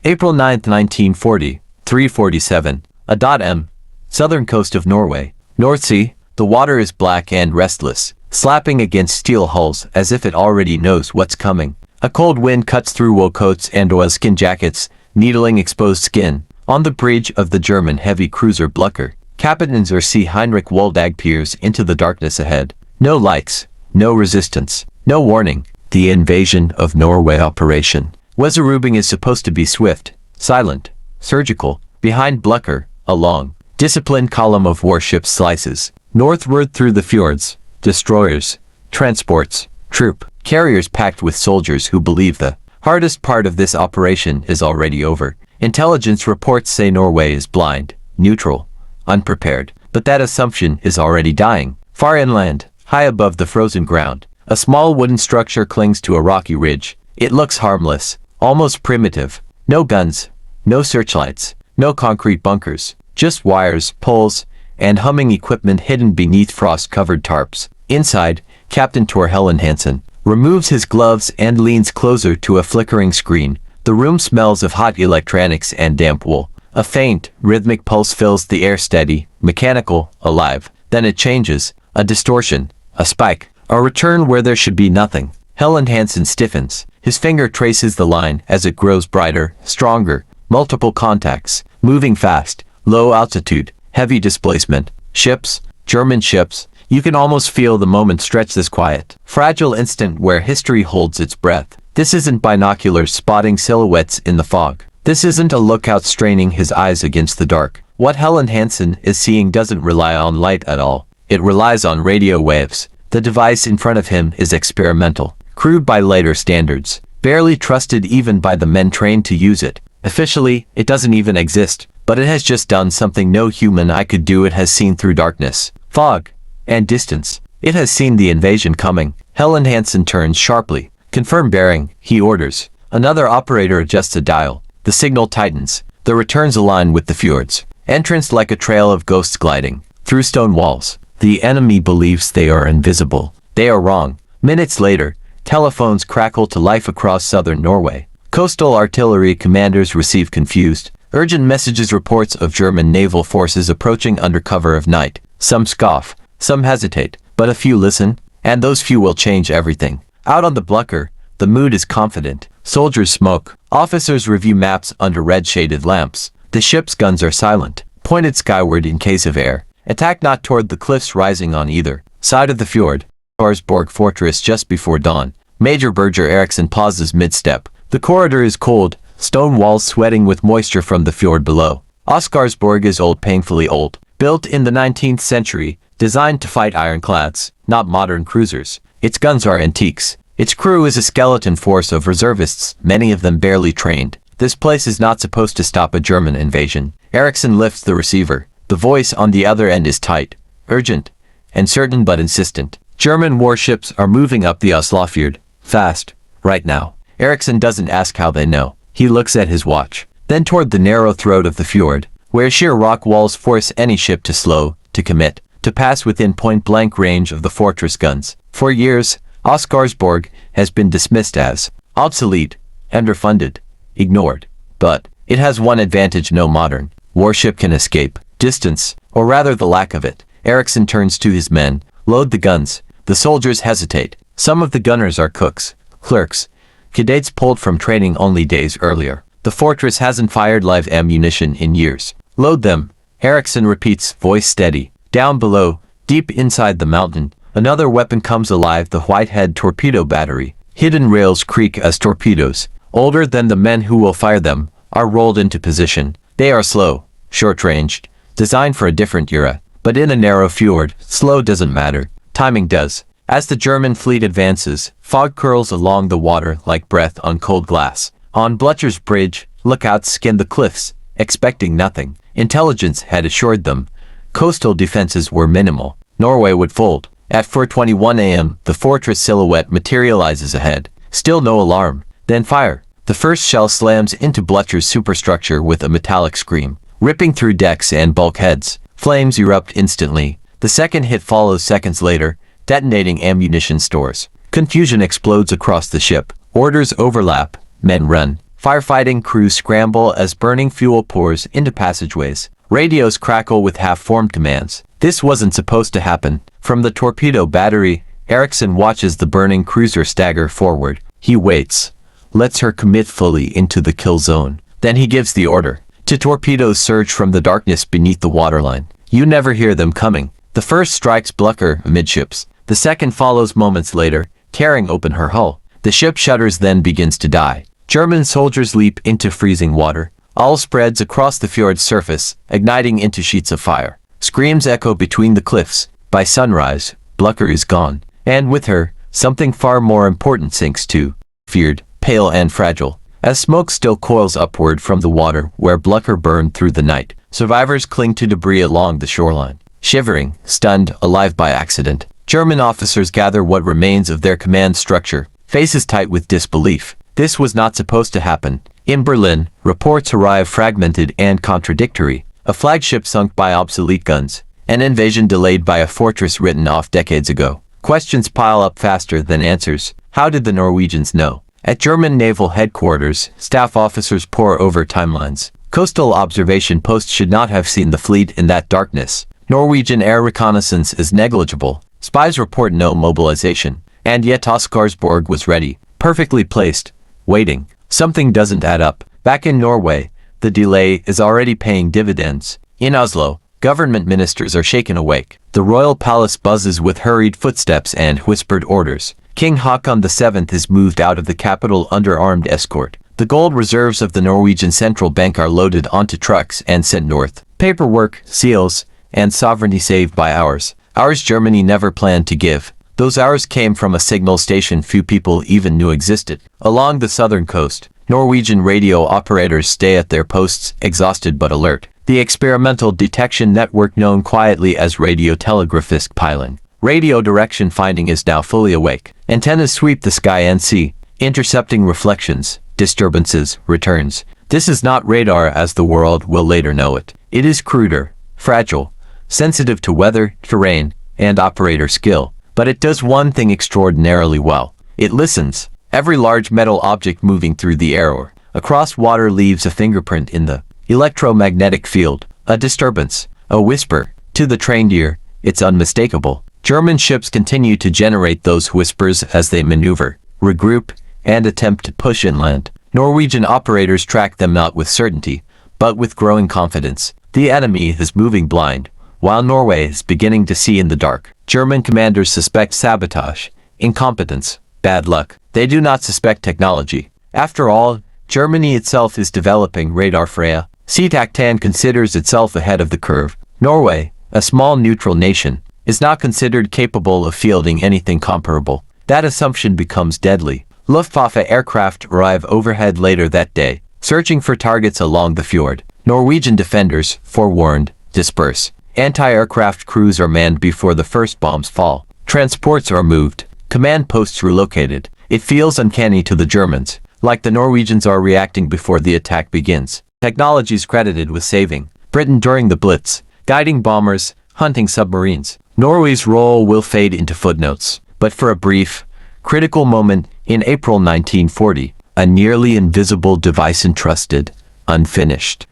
April 9, 1940, 3:47. A.M. Southern coast of Norway. North Sea. The water is black and restless, slapping against steel hulls as if it already knows what's coming. A cold wind cuts through wool coats and oilskin jackets, needling exposed skin. On the bridge of the German heavy cruiser Blucher, Captains see Heinrich Woldag peers into the darkness ahead. No lights, no resistance, no warning. The invasion of Norway operation. Weserubing is supposed to be swift, silent, surgical. Behind Blucher, a long, disciplined column of warships slices northward through the fjords. Destroyers, transports, troop carriers packed with soldiers who believe the hardest part of this operation is already over. Intelligence reports say Norway is blind, neutral, unprepared, but that assumption is already dying. Far inland, high above the frozen ground, a small wooden structure clings to a rocky ridge. It looks harmless, almost primitive. No guns, no searchlights, no concrete bunkers, just wires, poles, and humming equipment hidden beneath frost-covered tarps. Inside, Captain Tor Helen Hansen removes his gloves and leans closer to a flickering screen. The room smells of hot electronics and damp wool. A faint, rhythmic pulse fills the air, steady, mechanical, alive. Then it changes. A distortion, a spike, a return where there should be nothing. Helen Hansen stiffens. His finger traces the line as it grows brighter, stronger. Multiple contacts, moving fast, low altitude, heavy displacement. Ships, German ships. You can almost feel the moment stretch, this quiet, fragile instant where history holds its breath. This isn't binoculars spotting silhouettes in the fog. This isn't a lookout straining his eyes against the dark. What Helen Hansen is seeing doesn't rely on light at all. It relies on radio waves. The device in front of him is experimental, crude by later standards, barely trusted even by the men trained to use it. Officially, it doesn't even exist, but it has just done something no human eye could do. It has seen through darkness, fog, and distance. It has seen the invasion coming. Helen Hansen turns sharply. Confirm bearing, he orders. Another operator adjusts a dial. The signal tightens. The returns align with the fjords. Entrance like a trail of ghosts gliding through stone walls. The enemy believes they are invisible. They are wrong. Minutes later, telephones crackle to life across southern Norway. Coastal artillery commanders receive confused, urgent messages, reports of German naval forces approaching under cover of night. Some scoff, some hesitate, but a few listen, and those few will change everything. Out on the Blucher, the mood is confident. Soldiers smoke. Officers review maps under red-shaded lamps. The ship's guns are silent, pointed skyward in case of air attack, not toward the cliffs rising on either side of the fjord. Skarsborg Fortress just before dawn. Major Berger Eriksson pauses mid-step. The corridor is cold, stone walls sweating with moisture from the fjord below. Skarsborg is old, painfully old. Built in the 19th century, designed to fight ironclads, not modern cruisers. Its guns are antiques. Its crew is a skeleton force of reservists, many of them barely trained. This place is not supposed to stop a German invasion. Eriksson lifts the receiver. The voice on the other end is tight, urgent, and certain but insistent. German warships are moving up the Oslofjord, fast, right now. Eriksson doesn't ask how they know. He looks at his watch, then toward the narrow throat of the fjord, where sheer rock walls force any ship to slow, to commit, to pass within point-blank range of the fortress guns. For years, Skarsborg has been dismissed as obsolete, underfunded, ignored. But it has one advantage no modern warship can escape: distance, or rather the lack of it. Eriksson turns to his men. Load the guns. The soldiers hesitate. Some of the gunners are cooks, clerks, cadets pulled from training only days earlier. The fortress hasn't fired live ammunition in years. Load them, Eriksson repeats, voice steady. Down below, deep inside the mountain, another weapon comes alive, the Whitehead torpedo battery. Hidden rails creak as torpedoes, older than the men who will fire them, are rolled into position. They are slow, short-ranged, designed for a different era. But in a narrow fjord, slow doesn't matter. Timing does. As the German fleet advances, fog curls along the water like breath on cold glass. On Blucher's bridge, lookouts scan the cliffs, expecting nothing. Intelligence had assured them coastal defenses were minimal. Norway would fold. At 4:21 a.m., the fortress silhouette materializes ahead. Still no alarm. Then fire. The first shell slams into Blucher's superstructure with a metallic scream, ripping through decks and bulkheads. Flames erupt instantly. The second hit follows seconds later, detonating ammunition stores. Confusion explodes across the ship. Orders overlap. Men run. Firefighting crews scramble as burning fuel pours into passageways. Radios crackle with half-formed commands. This wasn't supposed to happen. From the torpedo battery, Erickson watches the burning cruiser stagger forward. He waits, lets her commit fully into the kill zone. Then he gives the order. Two torpedoes surge from the darkness beneath the waterline. You never hear them coming. The first strikes Blucher amidships. The second follows moments later, tearing open her hull. The ship shudders, then begins to die. German soldiers leap into freezing water. All spreads across the fjord's surface, igniting into sheets of fire. Screams echo between the cliffs. By sunrise, Blucher is gone. And with her, something far more important sinks too. Feared, pale and fragile. As smoke still coils upward from the water where Blucher burned through the night, survivors cling to debris along the shoreline. Shivering, stunned, alive by accident, German officers gather what remains of their command structure, faces tight with disbelief. This was not supposed to happen. In Berlin, reports arrive fragmented and contradictory. A flagship sunk by obsolete guns. An invasion delayed by a fortress written off decades ago. Questions pile up faster than answers. How did the Norwegians know? At German naval headquarters, staff officers pore over timelines. Coastal observation posts should not have seen the fleet in that darkness. Norwegian air reconnaissance is negligible. Spies report no mobilization. And yet Oscarsborg was ready, perfectly placed, waiting. Something doesn't add up. Back in Norway, the delay is already paying dividends. In Oslo, government ministers are shaken awake. The royal palace buzzes with hurried footsteps and whispered orders. King Haakon VII is moved out of the capital under armed escort. The gold reserves of the Norwegian central bank are loaded onto trucks and sent north. Paperwork, seals, and sovereignty saved by hours. Hours Germany never planned to give. Those hours came from a signal station few people even knew existed. Along the southern coast, Norwegian radio operators stay at their posts, exhausted but alert. The experimental detection network known quietly as radio telegraphist piling. Radio direction finding is now fully awake. Antennas sweep the sky and sea, intercepting reflections, disturbances, returns. This is not radar as the world will later know it. It is cruder, fragile, sensitive to weather, terrain, and operator skill. But it does one thing extraordinarily well. It listens. Every large metal object moving through the air or across water leaves a fingerprint in the electromagnetic field, a disturbance, a whisper. To the trained ear, it's unmistakable. German ships continue to generate those whispers as they maneuver, regroup, and attempt to push inland. Norwegian operators track them not with certainty, but with growing confidence. The enemy is moving blind, while Norway is beginning to see in the dark. German commanders suspect sabotage, incompetence, bad luck. They do not suspect technology. After all, Germany itself is developing radar Freya. Seataktan considers itself ahead of the curve. Norway, a small neutral nation, is not considered capable of fielding anything comparable. That assumption becomes deadly. Luftwaffe aircraft arrive overhead later that day, searching for targets along the fjord. Norwegian defenders, forewarned, disperse. Anti-aircraft crews are manned before the first bombs fall. Transports are moved. Command posts relocated. It feels uncanny to the Germans, like the Norwegians are reacting before the attack begins. Technologies credited with saving Britain during the Blitz, guiding bombers, hunting submarines. Norway's role will fade into footnotes, but for a brief, critical moment in April 1940, a nearly invisible device entrusted, unfinished,